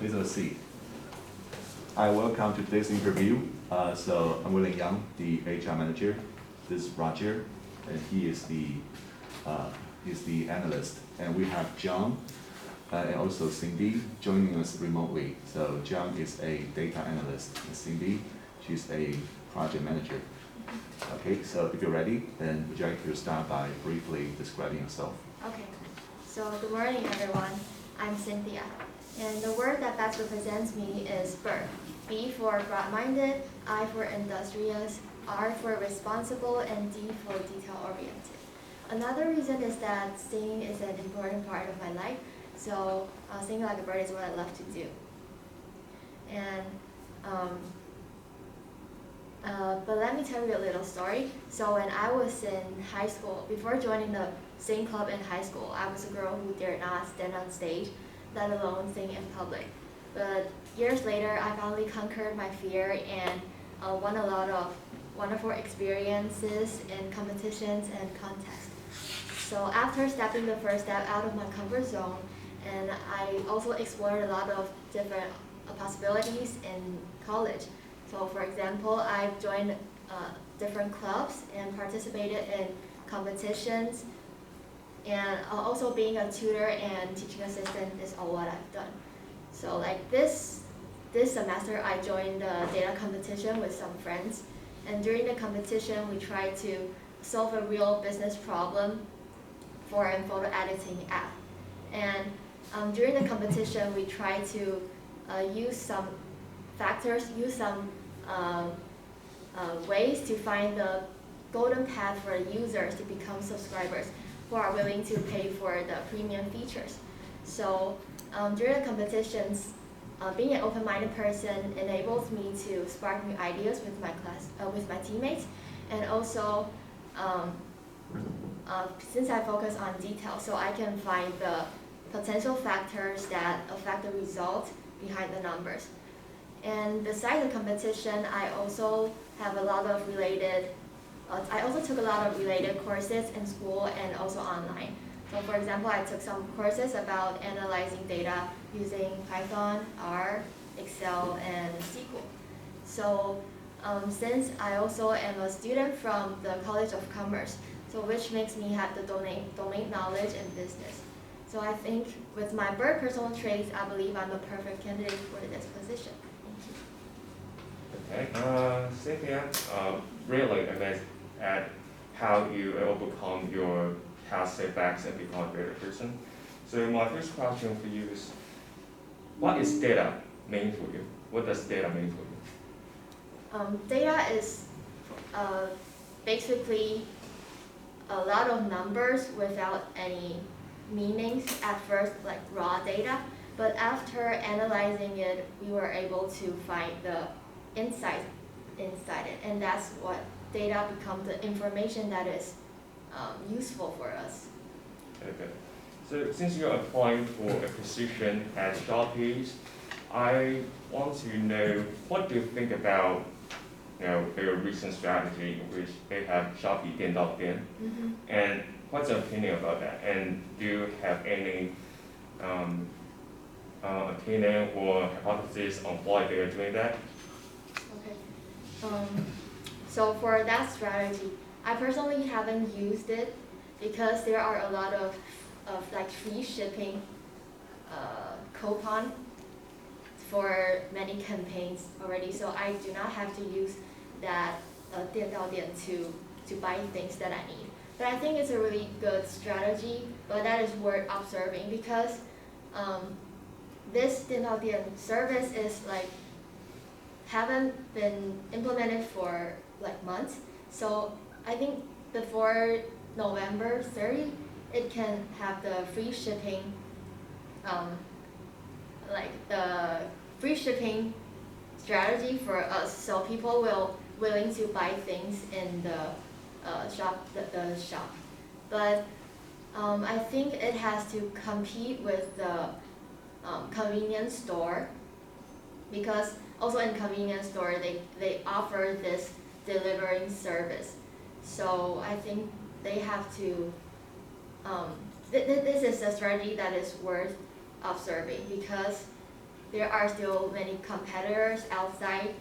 Please have a seat. Hi, welcome to today's interview. So I'm William Yang, the HR manager. This is Roger, and he's the analyst. And we have John and also Cindy joining us remotely. So John is a data analyst, and Cindy, she's a project manager. Okay, so if you're ready, then would you like to start by briefly describing yourself? Okay, so good morning everyone. I'm Cynthia, and the word that best represents me is BIRD. B for broad-minded, I for industrious, R for responsible, and D for detail-oriented. Another reason is that singing is an important part of my life, so singing like a bird is what I love to do. And but let me tell you a little story. So when I was in high school, before joining the singing club in high school, I was a girl who dared not stand on stage, let alone sing in public. But years later, I finally conquered my fear and won a lot of wonderful experiences in competitions and contests. So after stepping the first step out of my comfort zone, and I also explored a lot of different possibilities in college. So for example, I joined different clubs and participated in competitions, and also being a tutor and teaching assistant is all what I've done. So like this semester I joined the data competition with some friends, and during the competition we tried to solve a real business problem for a photo editing app. And during the competition we tried to use some factors, ways to find the golden path for users to become subscribers who are willing to pay for the premium features. So during the competitions, being an open-minded person enables me to spark new ideas with my teammates, and also since I focus on detail, so I can find the potential factors that affect the result behind the numbers. And besides the competition, I also have a lot of related. I also took a lot of related courses in school and also online. So for example, I took some courses about analyzing data using Python, R, Excel, and SQL. So since I also am a student from the College of Commerce, so which makes me have the domain knowledge in business. So I think with my BIRD personal traits, I believe I'm the perfect candidate for this position. Thank you. Okay, Cynthia, really amazed at how you overcome your past setbacks and become a better person. So my first question for you is, what is data mean for you? What does data mean for you? Data is basically a lot of numbers without any meanings at first, like raw data. But after analyzing it, we were able to find the insight inside it, and that's what data becomes the information that is useful for us. Okay. So since you're applying for a position at Shopee, I want to know what do you think about their recent strategy in which they have Shopee 店到店, and what's your opinion about that? And do you have any opinion or hypothesis on why they are doing that? Okay. So for that strategy, I personally haven't used it because there are a lot of like free shipping coupon for many campaigns already. So I do not have to use that 店到店to buy things that I need. But I think it's a really good strategy, but that is worth observing because this 店到店 service is like haven't been implemented for like months. So I think before November 30, it can have the free shipping, like the free shipping strategy for us. So people will willing to buy things in the shop. But I think it has to compete with the convenience store, because also in convenience store they offer this delivering service. So I think they have to, this is a strategy that is worth observing because there are still many competitors outside,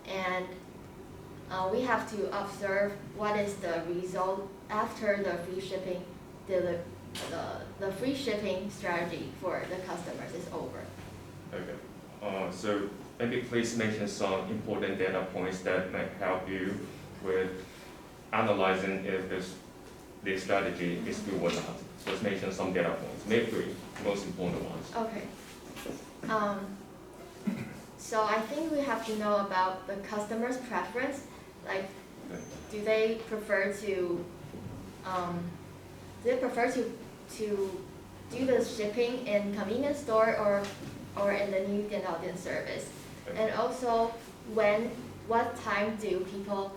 and we have to observe what is the result after the free shipping, the free shipping strategy for the customers is over. Okay. So maybe please mention some important data points that might help you with analyzing if this strategy is good or not. So let's mention some data points, maybe three most important ones. Okay. So I think we have to know about the customer's preference. Like, do they prefer to do the shipping in convenience store or in the new 电到店 service? Okay. And also, what time do people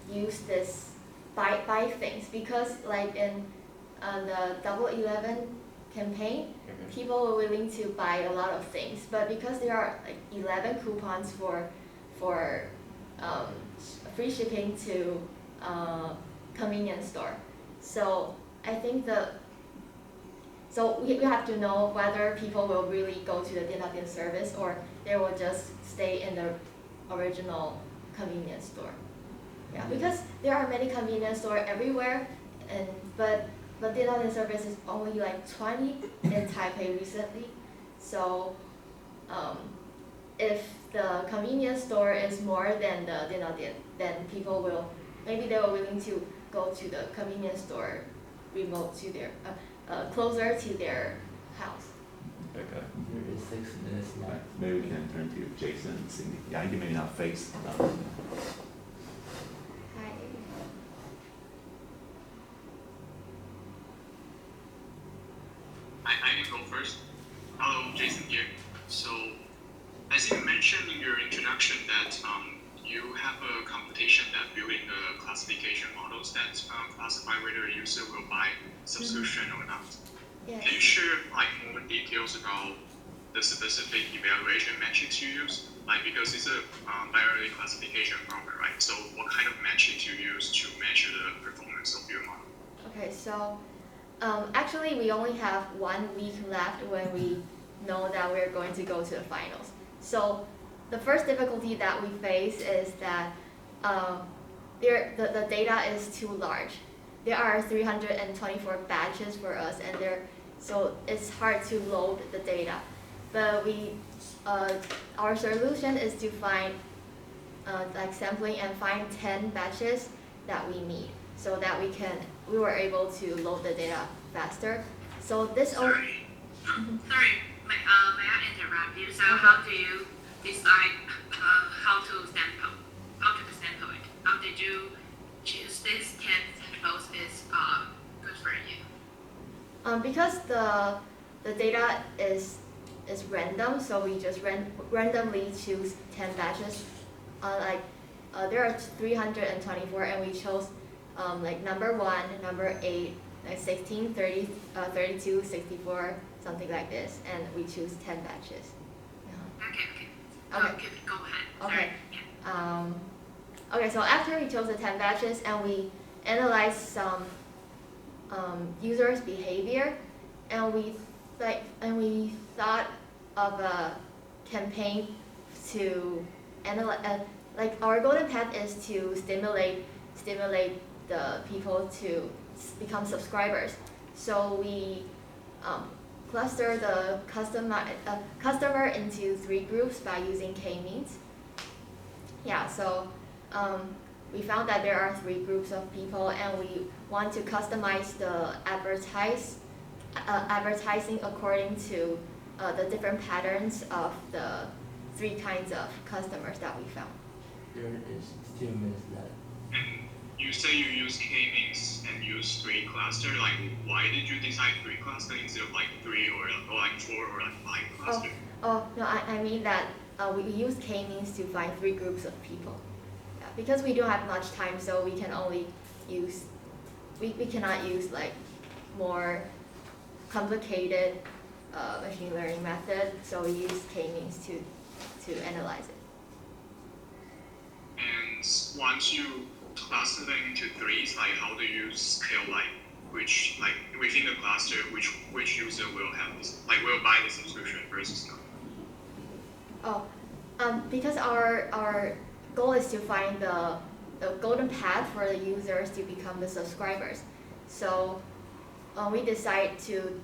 use this buy things? Because like in the Double 11 campaign, Okay. people were willing to buy a lot of things, but because there are like 11 coupons for free shipping to convenience store, so I think we have to know whether people will really go to the 电到店 service or they will just stay in the original convenience store. Yeah, because there are many convenience stores everywhere, but 电到店 service is only like 20 in Taipei recently. So if the convenience store is more than the 电到店, then people will maybe they were willing to go to the convenience store remote to their closer to their house. Okay. There is 6 minutes Right. left. Maybe we can turn to Jason and Cindy. Yeah, you may not face. Hi. I can go first. Hello, Jason here. So, as you mentioned in your introduction that you have a competition that building the classification models that classify whether a user will buy subscription or not. Yes. Can you share like more details about the specific evaluation metrics you use? Like because it's a binary classification problem, right? So what kind of metrics you use to measure the performance of your model? Okay, so actually we only have 1 week left when we know that we're going to go to the finals. So the first difficulty that we face is that the data is too large. There are 324 batches for us, and so it's hard to load the data. But our solution is to find like sampling and find 10 batches that we need, so that we were able to load the data faster. So this Sorry, may I interrupt you? So Okay. how do you decide how to sample it? How did you choose this 10 samples is good for you? Because the data is random, so we just randomly choose 10 batches. There are 324, and we chose like number 1, number 8, like 16, 30, 32, 64, something like this, and we choose 10 batches. Yeah. Okay. Okay. Go ahead. Okay. Sorry. Yeah. Okay, so after we chose the 10 batches and we analyzed some users' behavior, and we thought of a campaign to analyze. Like our golden path is to stimulate the people to become subscribers. So we cluster the customer into 3 groups by using k-means. Yeah, so we found that there are 3 groups of people, and we want to customize the advertising according to the different patterns of the 3 kinds of customers that we found. There is 2 minutes left. And you say you use k-means and use 3 cluster. Like, why did you decide 3 cluster instead of like 3 or like 4 or like 5 cluster? Oh no, I mean that we use k-means to find 3 groups of people. Yeah, because we don't have much time, so we can only use we cannot use like more complicated machine learning method, so we use k-means to analyze it. And once you cluster them into 3s, like how do you scale like within the cluster which user will have this, like will buy the subscription versus not? Oh, because our goal is to find the golden path for the users to become the subscribers. So we decide to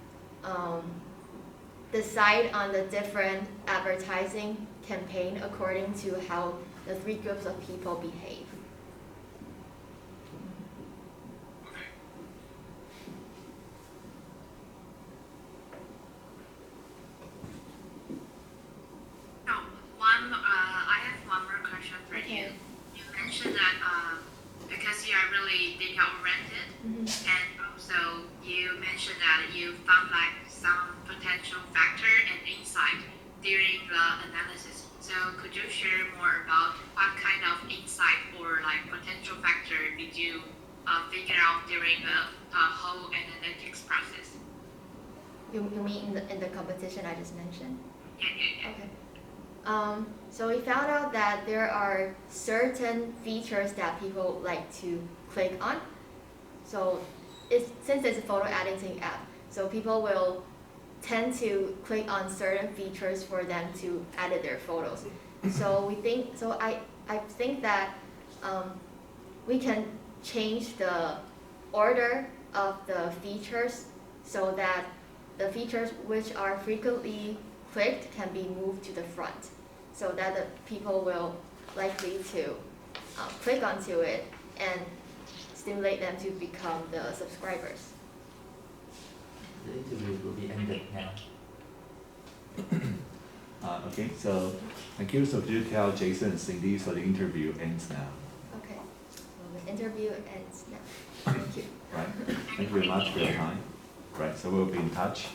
decide on the different advertising campaign according to how the three groups of people behave. Okay. No, I have one more question for you. Okay. You mentioned that because you are really data oriented, and also you mentioned that you found like some potential factor and insight during the analysis. So could you share more about what kind of insight or like potential factor did you figure out during the whole analytics process? You mean in the competition I just mentioned? Yeah. Okay. So we found out that there are certain features that people like to click on. So since it's a photo editing app, so people will tend to click on certain features for them to edit their photos. So I think that we can change the order of the features so that the features which are frequently clicked can be moved to the front, so that the people will likely to click onto it and stimulate them to become the subscribers. The interview will be ended now. Okay, so thank you. So could you tell Jason and Cindy so the interview ends now? Okay, well, the interview ends now. Thank you. Right. Thank you very much for your time. Right. So we'll be in touch.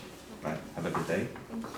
Right. Have a good day. Thank you.